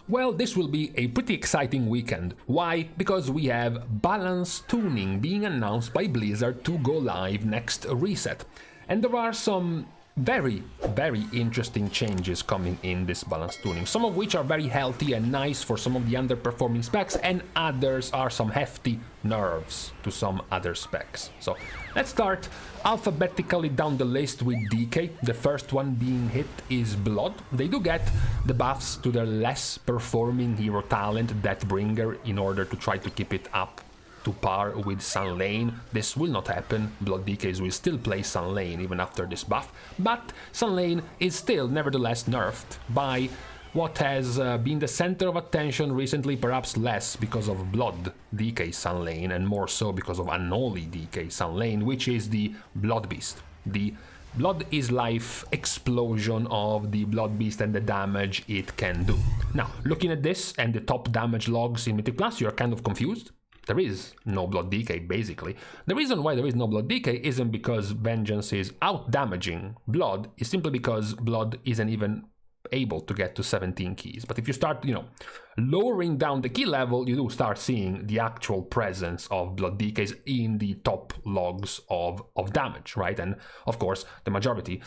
Well, this will be a pretty exciting weekend. Why? Because we have balance tuning being announced by Blizzard to go live next reset. And there are some very interesting changes coming in this balance tuning, some of which are very healthy and nice for some of the underperforming specs, and others are some hefty nerfs to some other specs. So let's start alphabetically down the list with DK. The first one being hit is Blood. They do get the buffs to their less performing hero talent, Deathbringer, in order to try to keep it up to par with Sun Lane. This will not happen. Blood DKs will still play Sun Lane even after this buff, but Sun Lane is still nevertheless nerfed by what has been the center of attention recently, perhaps less because of Blood DK Sun Lane and more so because of Unholy DK Sun Lane, which is the Blood Beast. The Blood is life explosion of the Blood Beast and the damage it can do. Now, looking at this and the top damage logs in Mythic Plus, you're kind of confused. There is no Blood DK, basically. The reason why there is no Blood DK isn't because Vengeance is out-damaging Blood, it's simply because Blood isn't even able to get to 17 keys. But if you start, lowering down the key level, you do start seeing the actual presence of Blood DKs in the top logs of damage, right? And of course, the majority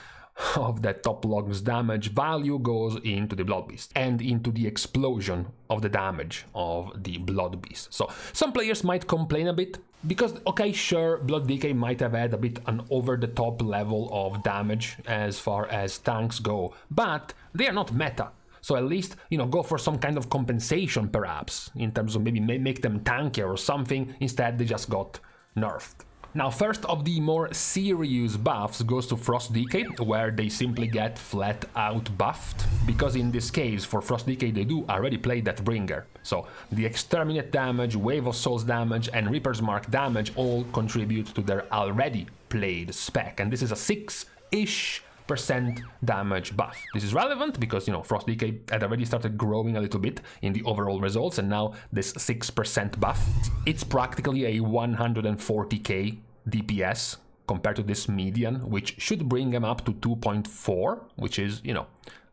of that top logs damage value goes into the Blood Beast and into the explosion of the damage of the Blood Beast. So some players might complain a bit because, okay, sure, Blood DK might have had a bit an over-the-top level of damage as far as tanks go, but they are not meta. So at least, go for some kind of compensation perhaps, in terms of maybe make them tankier or something. Instead, they just got nerfed. Now, first of the more serious buffs goes to Frost DK, where they simply get flat out buffed, because in this case, for Frost DK, they do already play Deathbringer. So the Exterminate damage, Wave of Souls damage, and Reaper's Mark damage all contribute to their already played spec, and this is a 6-ish% damage buff. This is relevant because, Frost DK had already started growing a little bit in the overall results, and now this 6% buff, it's practically a 140k DPS compared to this median, which should bring them up to 2.4, which is,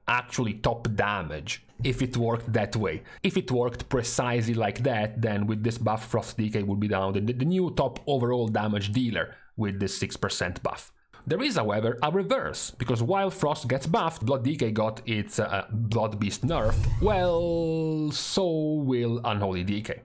actually top damage if it worked that way. If it worked precisely like that, then with this buff, Frost DK would be down the new top overall damage dealer with this 6% buff. There is, however, a reverse, because while Frost gets buffed, Blood DK got its Blood Beast nerfed, well, so will Unholy DK.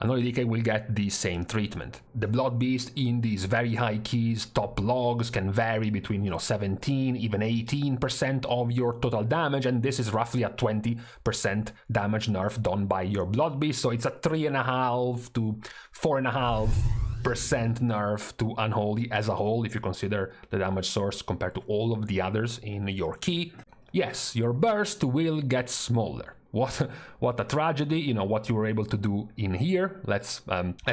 Unholy DK will get the same treatment. The Blood Beast in these very high keys, top logs, can vary between 17, even 18% of your total damage, and this is roughly a 20% damage nerf done by your Blood Beast, so it's a 3.5 to 4.5% nerf to Unholy as a whole, if you consider the damage source compared to all of the others in your key. Yes, your burst will get smaller. What a tragedy, what you were able to do in here. Let's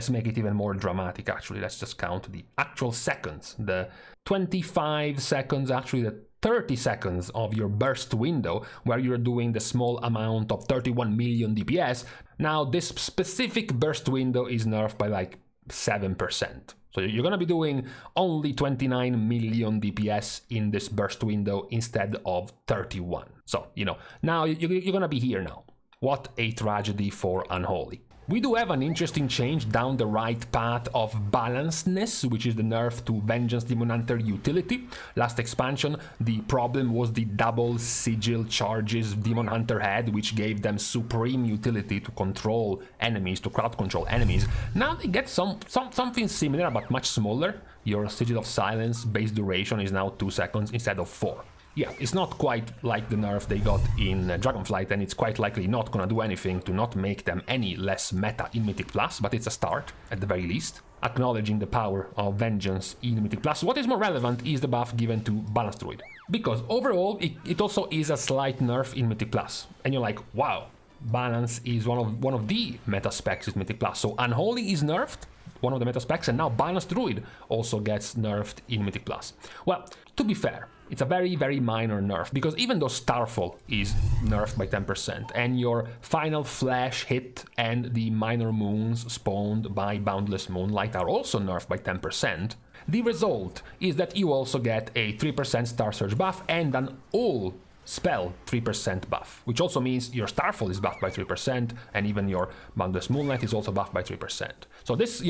make it even more dramatic, actually. Let's just count the actual seconds. The 25 seconds, actually the 30 seconds of your burst window, where you're doing the small amount of 31 million DPS. Now, this specific burst window is nerfed by like 7%. So you're going to be doing only 29 million DPS in this burst window instead of 31. So, now you're going to be here now. What a tragedy for Unholy. We do have an interesting change down the right path of Balancedness, which is the nerf to Vengeance Demon Hunter utility. Last expansion, the problem was the double sigil charges Demon Hunter had, which gave them supreme utility to control enemies, to crowd control enemies. Now they get something similar, but much smaller. Your Sigil of Silence base duration is now 2 seconds instead of 4. Yeah, it's not quite like the nerf they got in Dragonflight, and it's quite likely not gonna do anything to not make them any less meta in Mythic Plus, but it's a start, at the very least, acknowledging the power of Vengeance in Mythic Plus. What is more relevant is the buff given to Balance Druid, because overall it also is a slight nerf in Mythic Plus, and you're like, wow, Balance is one of the meta specs in Mythic Plus. So Unholy is nerfed, one of the meta specs, and now Balance Druid also gets nerfed in Mythic Plus. Well, to be fair, it's a very, very minor nerf, because even though Starfall is nerfed by 10%, and your final flash hit and the minor moons spawned by Boundless Moonlight are also nerfed by 10%, the result is that you also get a 3% Star Surge buff and an all spell 3% buff, which also means your Starfall is buffed by 3%, and even your Boundless Moonlight is also buffed by 3%. So this,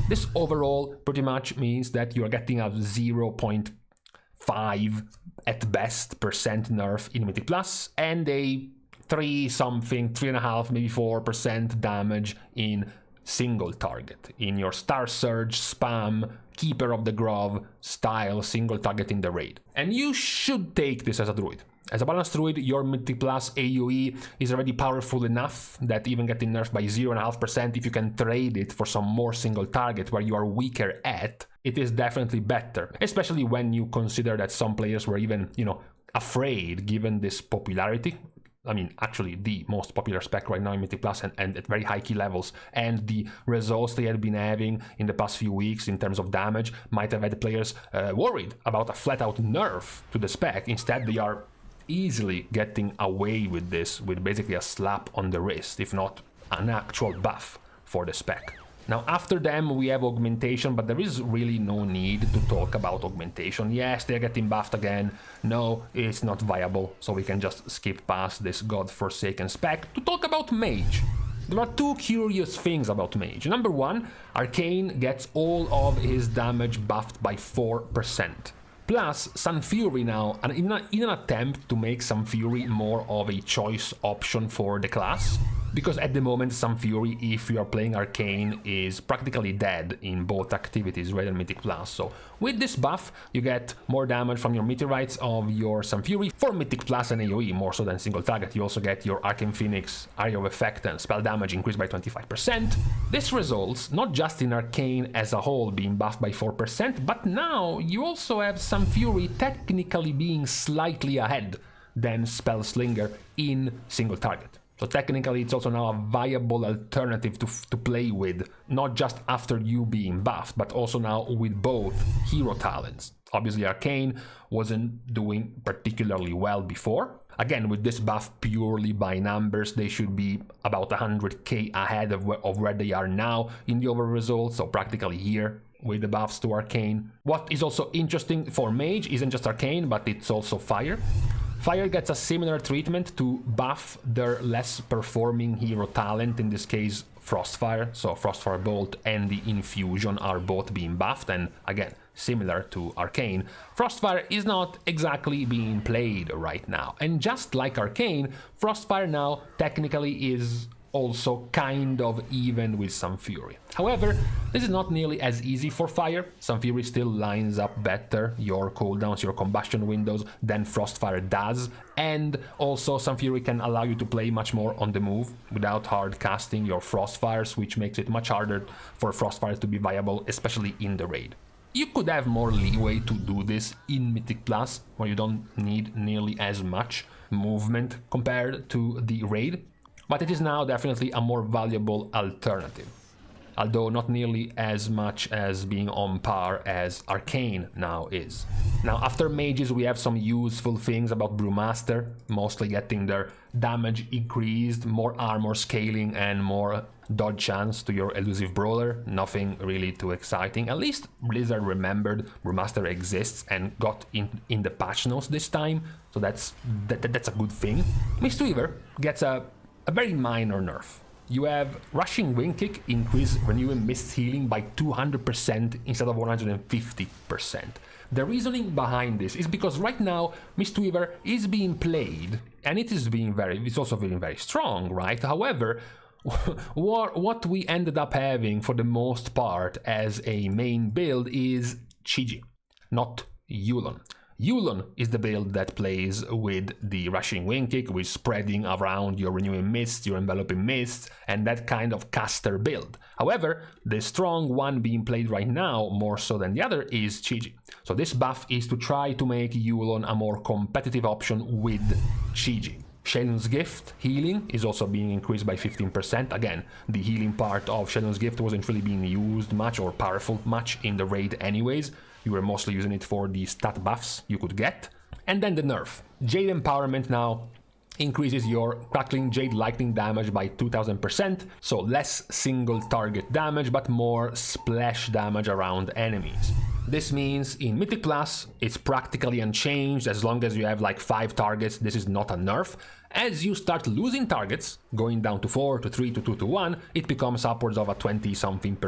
this overall pretty much means that you are getting a 0.5 at best percent nerf in Mythic Plus, and a 3.5, maybe 4% damage in single target, in your Star Surge, Spam, Keeper of the Grove style single target in the raid. And you should take this as a Druid. As a balanced Druid, your Mythic Plus AoE is already powerful enough that even getting nerfed by 0.5%, if you can trade it for some more single target where you are weaker at, it is definitely better. Especially when you consider that some players were even, afraid given this popularity. I mean, actually the most popular spec right now in Mythic Plus and at very high key levels, and the results they had been having in the past few weeks in terms of damage might have had players worried about a flat-out nerf to the spec. Instead, they are easily getting away with this with basically a slap on the wrist, if not an actual buff for the spec. Now, after them, we have Augmentation, but there is really no need to talk about Augmentation. Yes, they're getting buffed again. No, it's not viable, so we can just skip past this godforsaken spec to talk about Mage. There are two curious things about Mage. Number one, Arcane gets all of his damage buffed by 4%. Plus, Sun Fury now, and in an attempt to make Sun Fury more of a choice option for the class, because at the moment Sun Fury, if you are playing Arcane, is practically dead in both activities, Raid and Mythic Plus. So with this buff, you get more damage from your meteorites of your Sun Fury for Mythic Plus and AoE, more so than single target. You also get your Arcane Phoenix, Area of Effect, and spell damage increased by 25%. This results not just in Arcane as a whole being buffed by 4%, but now you also have Sun Fury technically being slightly ahead than Spell Slinger in single target. So technically it's also now a viable alternative to play with, not just after you being buffed, but also now with both hero talents. Obviously Arcane wasn't doing particularly well before. Again, with this buff purely by numbers, they should be about 100k ahead of where they are now in the overall results, so practically here with the buffs to Arcane. What is also interesting for Mage isn't just Arcane, but it's also Fire. Fire gets a similar treatment to buff their less performing hero talent, in this case Frostfire. So Frostfire Bolt and the Infusion are both being buffed, and again, similar to Arcane, Frostfire is not exactly being played right now. And just like Arcane, Frostfire now technically is also kind of even with Sun Fury. However, this is not nearly as easy for Fire. Sun Fury still lines up better your cooldowns, your combustion windows than Frostfire does, and also Sun Fury can allow you to play much more on the move without hard casting your Frostfires, which makes it much harder for Frostfires to be viable, especially in the raid. You could have more leeway to do this in Mythic Plus, where you don't need nearly as much movement compared to the raid, but it is now definitely a more valuable alternative, although not nearly as much as being on par as Arcane now is. Now, after Mages, we have some useful things about Brewmaster, mostly getting their damage increased, more armor scaling, and more dodge chance to your Elusive Brawler. Nothing really too exciting. At least Blizzard remembered Brewmaster exists and got in the patch notes this time, so that's a good thing. Mistweaver gets a very minor nerf. You have Rushing Wing Kick increase Renewing Mist healing by 200% instead of 150%. The reasoning behind this is because right now Mistweaver is being played, and it's also being very strong, right? However, what we ended up having for the most part as a main build is Chi-Ji, not Yulon. Yulon is the build that plays with the Rushing Wing Kick, with spreading around your Renewing Mist, your Enveloping Mist, and that kind of caster build. However, the strong one being played right now, more so than the other, is Chi-Ji. So this buff is to try to make Yulon a more competitive option with Chi-Ji. Shadow's Gift healing is also being increased by 15%. Again, the healing part of Shadow's Gift wasn't really being used much or powerful much in the raid anyways. You were mostly using it for the stat buffs you could get. And then the nerf. Jade Empowerment now increases your crackling Jade Lightning damage by 2000%, so less single target damage but more splash damage around enemies. This means in Mythic Plus, it's practically unchanged as long as you have like 5 targets. This is not a nerf. As you start losing targets, going down to 4, to 3, to 2, to 1, it becomes upwards of a 20-something%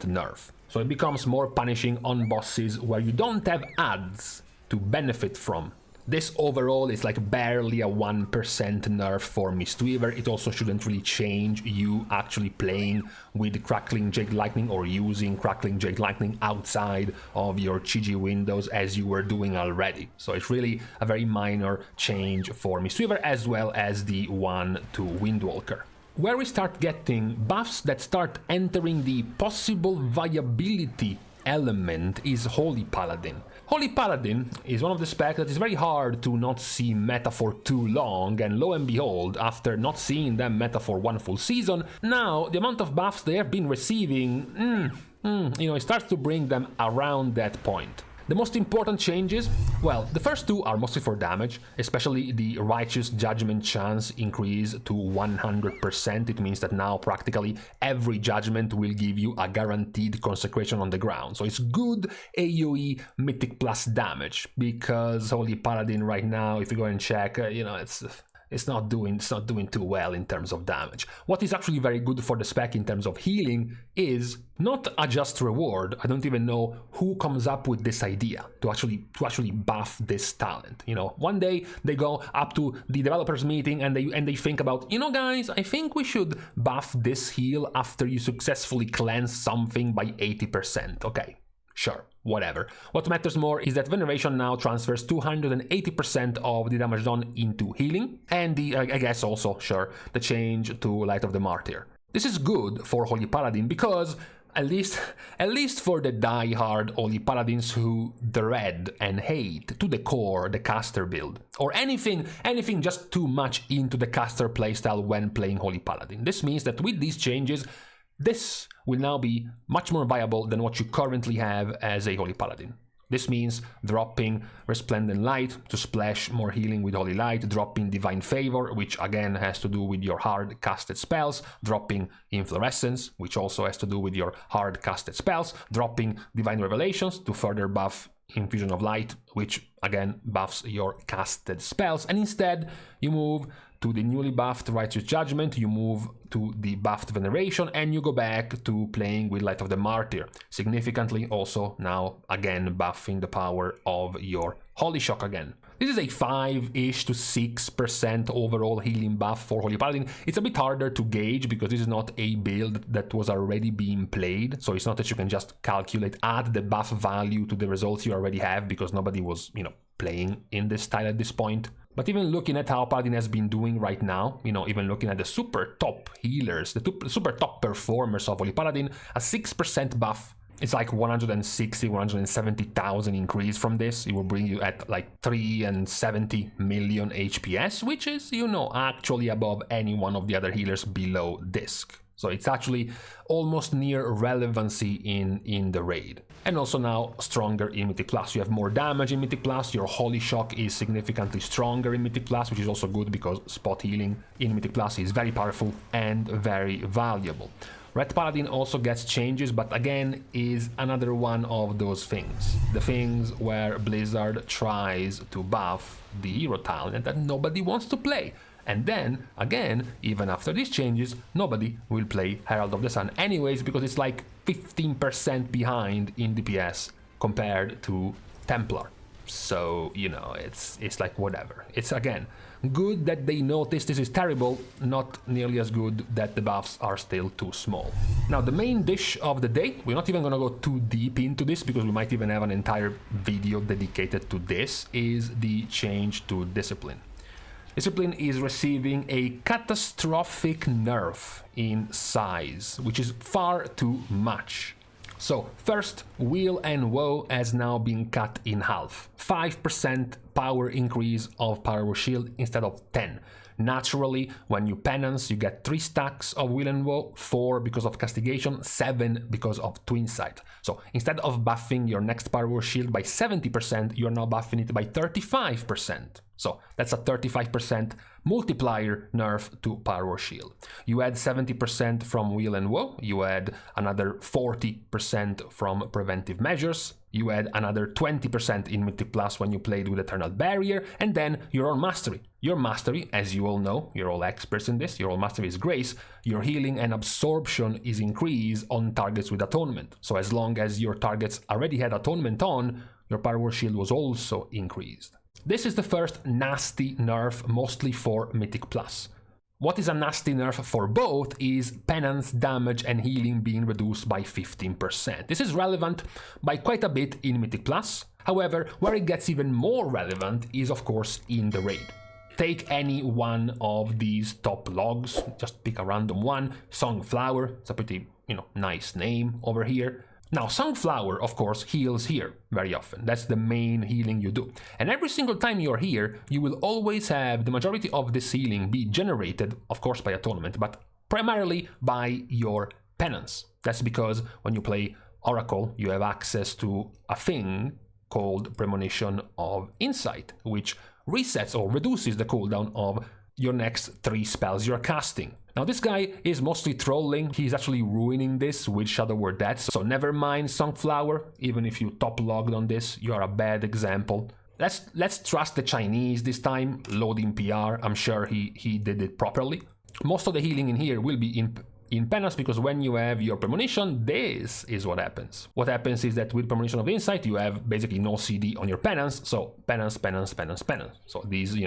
nerf. So it becomes more punishing on bosses where you don't have adds to benefit from. This overall is like barely a 1% nerf for Mistweaver. It also shouldn't really change you actually playing with Crackling Jade Lightning or using Crackling Jade Lightning outside of your GG windows as you were doing already. So it's really a very minor change for Mistweaver as well as the one to Windwalker. Where we start getting buffs that start entering the possible viability element is Holy Paladin. Holy Paladin is one of the specs that is very hard to not see meta for too long, and lo and behold, after not seeing them meta for one full season, now the amount of buffs they have been receiving, it starts to bring them around that point. The most important changes, well, the first two are mostly for damage, especially the Righteous Judgment chance increase to 100%. It means that now practically every judgment will give you a guaranteed consecration on the ground. So it's good AoE Mythic Plus damage, because Holy Paladin right now, if you go and check, it's not doing too well in terms of damage. What is actually very good for the spec in terms of healing is not a just reward. I don't even know who comes up with this idea to actually buff this talent. One day they go up to the developers meeting and they think about, guys, I think we should buff this heal after you successfully cleanse something by 80%. Okay, sure. Whatever. What matters more is that Veneration now transfers 280% of the damage done into healing, and I guess also, sure, the change to Light of the Martyr. This is good for Holy Paladin because, at least for the die-hard Holy Paladins who dread and hate to the core the caster build, or anything just too much into the caster playstyle when playing Holy Paladin. This means that with these changes, this will now be much more viable than what you currently have as a Holy Paladin. This means dropping Resplendent Light to splash more healing with Holy Light, dropping Divine Favor, which again has to do with your hard casted spells, dropping Inflorescence, which also has to do with your hard casted spells, dropping Divine Revelations to further buff Infusion of Light, which again buffs your casted spells, and instead you move to the newly buffed Righteous Judgment, you move to the buffed Veneration, and you go back to playing with Light of the Martyr, significantly also now again buffing the power of your Holy Shock again. This is a 5-ish to 6% overall healing buff for Holy Paladin. It's a bit harder to gauge because this is not a build that was already being played, so it's not that you can just add the buff value to the results you already have, because nobody was, playing in this style at this point. But even looking at how Paladin has been doing right now, even looking at the super top healers, the super top performers of Holy Paladin, a 6% buff, it's like 160, 170,000 increase from this. It will bring you at like 370 million HPS, which is, actually above any one of the other healers below Disc. So it's actually almost near relevancy in the raid. And also now stronger in Mythic Plus. You have more damage in Mythic Plus, your Holy Shock is significantly stronger in Mythic Plus, which is also good because spot healing in Mythic Plus is very powerful and very valuable. Red Paladin also gets changes, but again is another one of those things. The things where Blizzard tries to buff the hero talent that nobody wants to play. And then, again, even after these changes, nobody will play Herald of the Sun anyways, because it's like 15% behind in DPS compared to Templar. So, it's like whatever. It's, again, good that they notice this is terrible, not nearly as good that the buffs are still too small. Now, the main dish of the day, we're not even gonna go too deep into this because we might even have an entire video dedicated to this, is the change to Discipline. Discipline is receiving a catastrophic nerf in size, which is far too much. So, first, Will and Woe has now been cut in half. 5% power increase of Power Shield instead of 10. Naturally, when you penance, you get 3 stacks of Will and Woe, 4 because of Castigation, 7 because of Twin Sight. So instead of buffing your next Power Shield by 70%, you're now buffing it by 35%. So that's a 35% multiplier nerf to Power Shield. You add 70% from Will and Woe, you add another 40% from preventive measures, you add another 20% in Mythic Plus when you played with Eternal Barrier, and then your own Mastery. Your Mastery, as you all know, you're all experts in this, your own Mastery is Grace, your healing and absorption is increased on targets with Atonement. So as long as your targets already had Atonement on, your Power Shield was also increased. This is the first nasty nerf, mostly for Mythic Plus. What is a nasty nerf for both is penance, damage and healing being reduced by 15%. This is relevant by quite a bit in Mythic Plus. However, where it gets even more relevant is of course in the raid. Take any one of these top logs, just pick a random one. Songflower, it's a pretty, nice name over here. Now, Songflower, of course, heals here very often. That's the main healing you do. And every single time you're here, you will always have the majority of this healing be generated, of course, by Atonement, but primarily by your penance. That's because when you play Oracle, you have access to a thing called Premonition of Insight, which resets or reduces the cooldown of your next 3 spells you're casting. Now this guy is mostly trolling, he's actually ruining this with Shadow Word Death, so never mind Songflower, even if you top logged on this, you are a bad example. Let's trust the Chinese this time, loading PR, I'm sure he did it properly. Most of the healing in here will be in penance, because when you have your premonition, this is what happens. What happens is that with Premonition of Insight, you have basically no CD on your penance, so penance, penance, penance, penance. So these,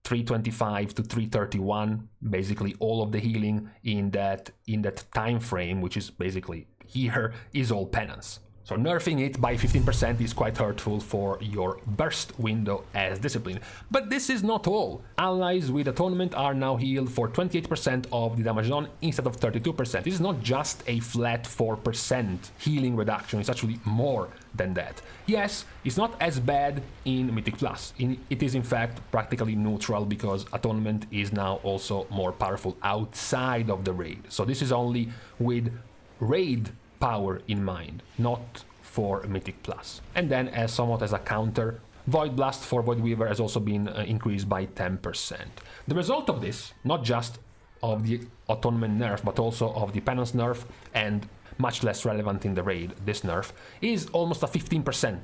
325 to 331, basically all of the healing in that time frame, which is basically here, is all penance. So nerfing it by 15% is quite hurtful for your burst window as discipline. But this is not all. Allies with Atonement are now healed for 28% of the damage done instead of 32%. This is not just a flat 4% healing reduction, it's actually more than that. Yes, it's not as bad in Mythic Plus. It is in fact practically neutral because Atonement is now also more powerful outside of the raid. So this is only with raid power in mind, not for Mythic Plus. And then as somewhat as a counter, Void Blast for Void Weaver has also been increased by 10%. The result of this, not just of the Atonement nerf, but also of the Penance nerf, and much less relevant in the raid, this nerf, is almost a 15%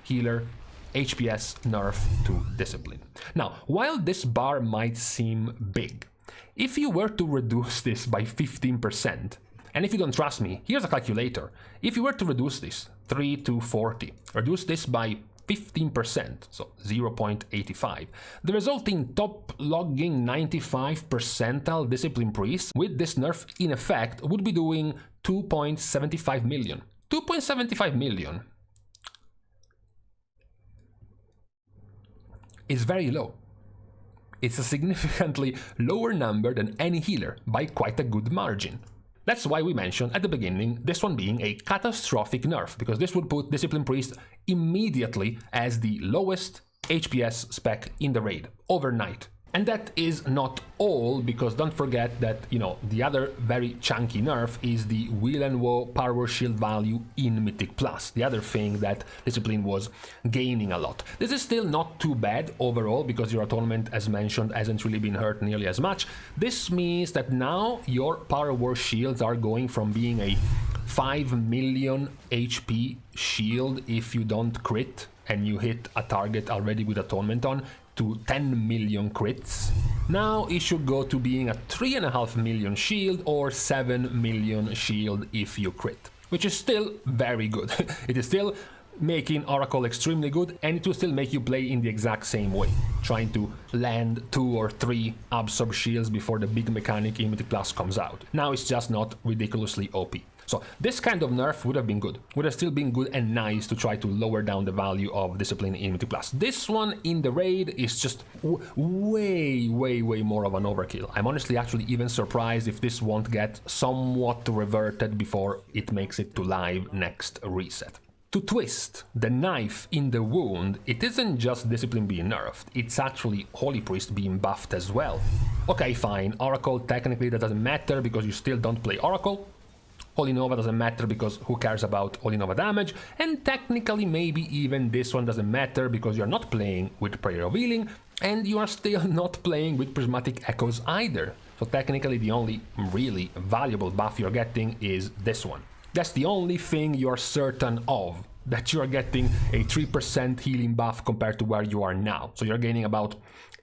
healer HPS nerf to Discipline. Now, while this bar might seem big, if you were to reduce this by 15%, and if you don't trust me, here's a calculator. If you were to reduce this, 3 to 40, reduce this by 15%, so 0.85, the resulting top logging 95 percentile Discipline Priest with this nerf in effect would be doing 2.75 million. 2.75 million is very low. It's a significantly lower number than any healer by quite a good margin. That's why we mentioned at the beginning this one being a catastrophic nerf, because this would put Discipline Priest immediately as the lowest HPS spec in the raid, overnight. And that is not all, because don't forget that, the other very chunky nerf is the Will and Woe Power Shield value in Mythic Plus, the other thing that Discipline was gaining a lot. This is still not too bad overall, because your Atonement, as mentioned, hasn't really been hurt nearly as much. This means that now your Power War Shields are going from being a 5 million HP shield if you don't crit and you hit a target already with Atonement on, to 10 million crits. Now it should go to being a 3.5 million shield or 7 million shield if you crit, which is still very good. It is still making Oracle extremely good, and it will still make you play in the exact same way, trying to land 2 or 3 absorb shields before the big mechanic in Mythic Plus comes out. Now it's just not ridiculously OP. So this kind of nerf would have been good, would have still been good and nice to try to lower down the value of Discipline in Mythic Plus. This one in the raid is just way more of an overkill. I'm honestly actually even surprised if this won't get somewhat reverted before it makes it to live next reset. To twist the knife in the wound, it isn't just Discipline being nerfed, it's actually Holy Priest being buffed as well. Okay, fine, Oracle technically that doesn't matter because you still don't play Oracle. Holy Nova doesn't matter because who cares about Holy Nova damage, and technically maybe even this one doesn't matter because you're not playing with Prayer of Healing, And you are still not playing with Prismatic Echoes either. So technically the only really valuable buff you're getting is this one. That's the only thing you're certain of, that you are getting a 3% healing buff compared to where you are now. So you're gaining about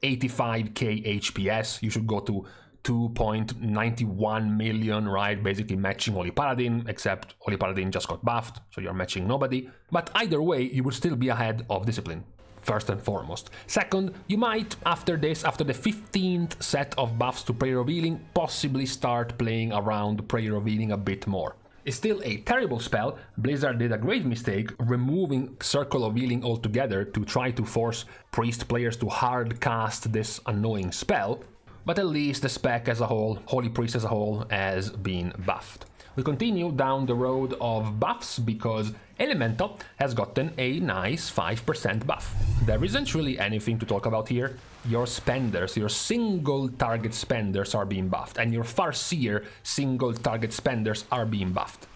85k HPS. You should go to 2.91 million, right? Basically matching Holy Paladin, except Holy Paladin just got buffed, so you're matching nobody. But either way, you would still be ahead of Discipline, first and foremost. Second, you might, after this, after the 15th set of buffs to Prayer of Healing, possibly start playing around Prayer of Healing a bit more. It's still a terrible spell. Blizzard did a great mistake removing Circle of Healing altogether to try to force Priest players to hard cast this annoying spell, but at least the spec as a whole, Holy Priest as a whole, has been buffed. We continue down the road of buffs because Elemental has gotten a nice 5% buff. There isn't really anything to talk about here. Your spenders, your single target spenders are being buffed, and your Farseer single target spenders are being buffed.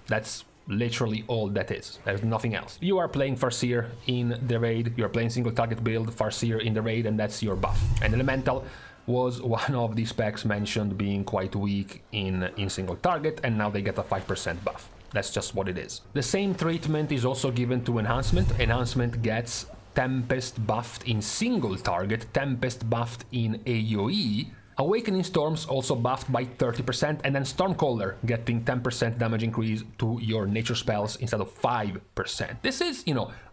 That's literally all that is. There's nothing else. You are playing Farseer in the raid, you're playing single target build, Farseer in the raid, and that's your buff. And Elemental was one of the specs mentioned being quite weak in single target, and now they get a 5% buff. That's just what it is. The same treatment is also given to Enhancement. Enhancement gets Tempest buffed in single target, Tempest buffed in AoE, Awakening Storms also buffed by 30%, and then Stormcaller getting 10% damage increase to your nature spells instead of 5%. This is,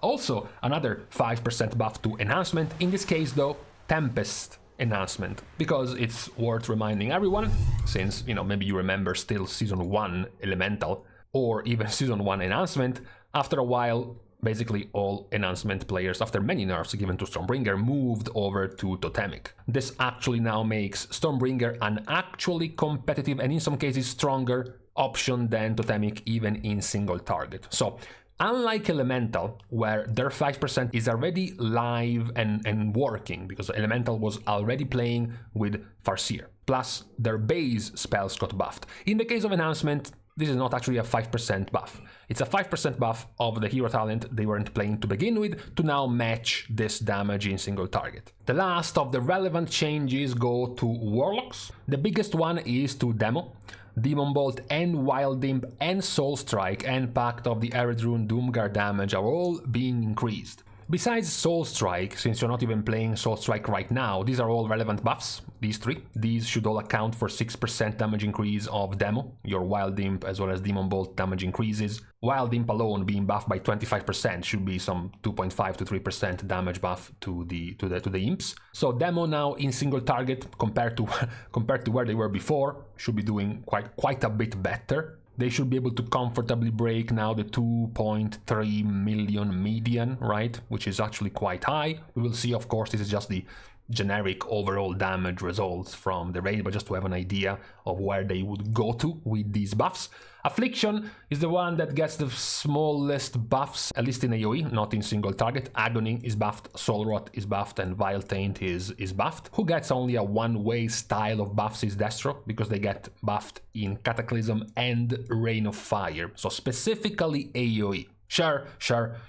also another 5% buff to Enhancement. In this case though, Tempest enhancement, because it's worth reminding everyone, since maybe you remember still Season 1 Elemental or even Season 1 Enhancement. After a while, basically all Enhancement players, after many nerfs given to Stormbringer, moved over to Totemic. This actually now makes Stormbringer an actually competitive and in some cases stronger option than Totemic even in single target. So unlike Elemental, where their 5% is already live and working, because Elemental was already playing with Farseer, plus their base spells got buffed. In the case of Enhancement, this is not actually a 5% buff. It's a 5% buff of the hero talent they weren't playing to begin with to now match this damage in single target. The last of the relevant changes go to Warlocks. The biggest one is to Demo. Demon Bolt and Wild Imp and Soul Strike and Pact of the Eredrune Doomguard damage are all being increased. Besides Soul Strike, since you're not even playing Soul Strike right now, these are all relevant buffs, these three. These should all account for 6% damage increase of Demo, your Wild Imp as well as Demon Bolt damage increases. Wild Imp alone being buffed by 25% should be some 2.5 to 3% damage buff to the imps. So Demo now in single target compared to where they were before should be doing quite a bit better. They should be able to comfortably break now the 2.3 million median, right? Which is actually quite high. We will see, of course, this is just the generic overall damage results from the raid, but just to have an idea of where they would go to with these buffs. Affliction is the one that gets the smallest buffs, at least in AoE, not in single target. Agony is buffed, Soul Rot is buffed, and Vile Taint is buffed. Who gets only a one-way style of buffs is Destro, because they get buffed in Cataclysm and Rain of Fire, so specifically AoE. Sure,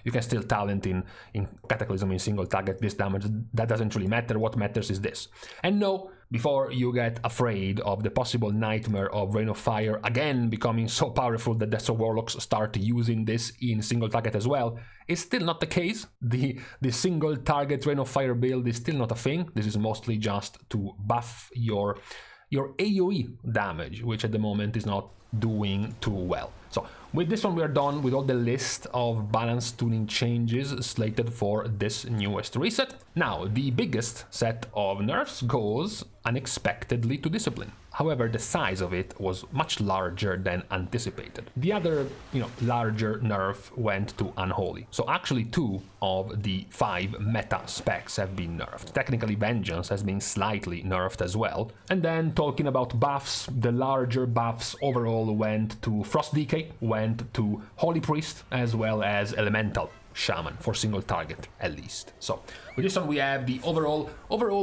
you can still talent in Cataclysm in single target this damage, that doesn't really matter. What matters is this. And no, before you get afraid of the possible nightmare of Rain of Fire again becoming so powerful that Destro Warlocks start using this in single target as well, it's still not the case. The single target Rain of Fire build is still not a thing. This is mostly just to buff your AoE damage, which at the moment is not doing too well. So with this one we are done with all the list of balance tuning changes slated for this newest reset. Now the biggest set of nerfs goes unexpectedly to Discipline. However, the size of it was much larger than anticipated. The other, larger nerf went to Unholy. So actually 2 of the 5 meta specs have been nerfed. Technically Vengeance has been slightly nerfed as well. And then talking about buffs, the larger buffs overall went to Frost Decay, went to Holy Priest, as well as Elemental. Shaman for single target at least. So with this one we have the overall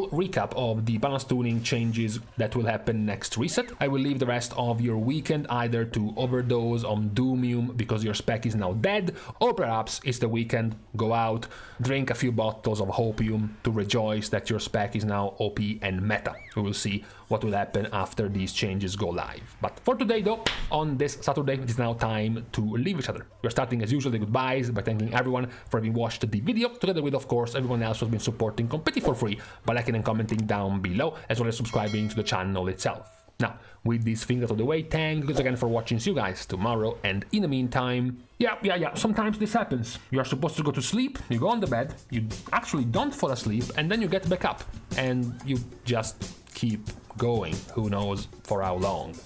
recap of the balance tuning changes that will happen next reset. I will leave the rest of your weekend either to overdose on Doomium because your spec is now dead, or perhaps it's the weekend, go out, drink a few bottles of Hopium to rejoice that your spec is now OP and meta. We will see what will happen after these changes go live. But for today though, on this Saturday, it is now time to leave each other. We're starting as usual the goodbyes by thanking everyone for having watched the video, together with of course everyone else who's been supporting completely for free by liking and commenting down below, as well as subscribing to the channel itself. Now, with these things out of the way, thanks again for watching. See you guys tomorrow, and in the meantime, yeah, sometimes this happens. You're supposed to go to sleep, you go on the bed, you actually don't fall asleep, and then you get back up, and you just keep going, who knows for how long.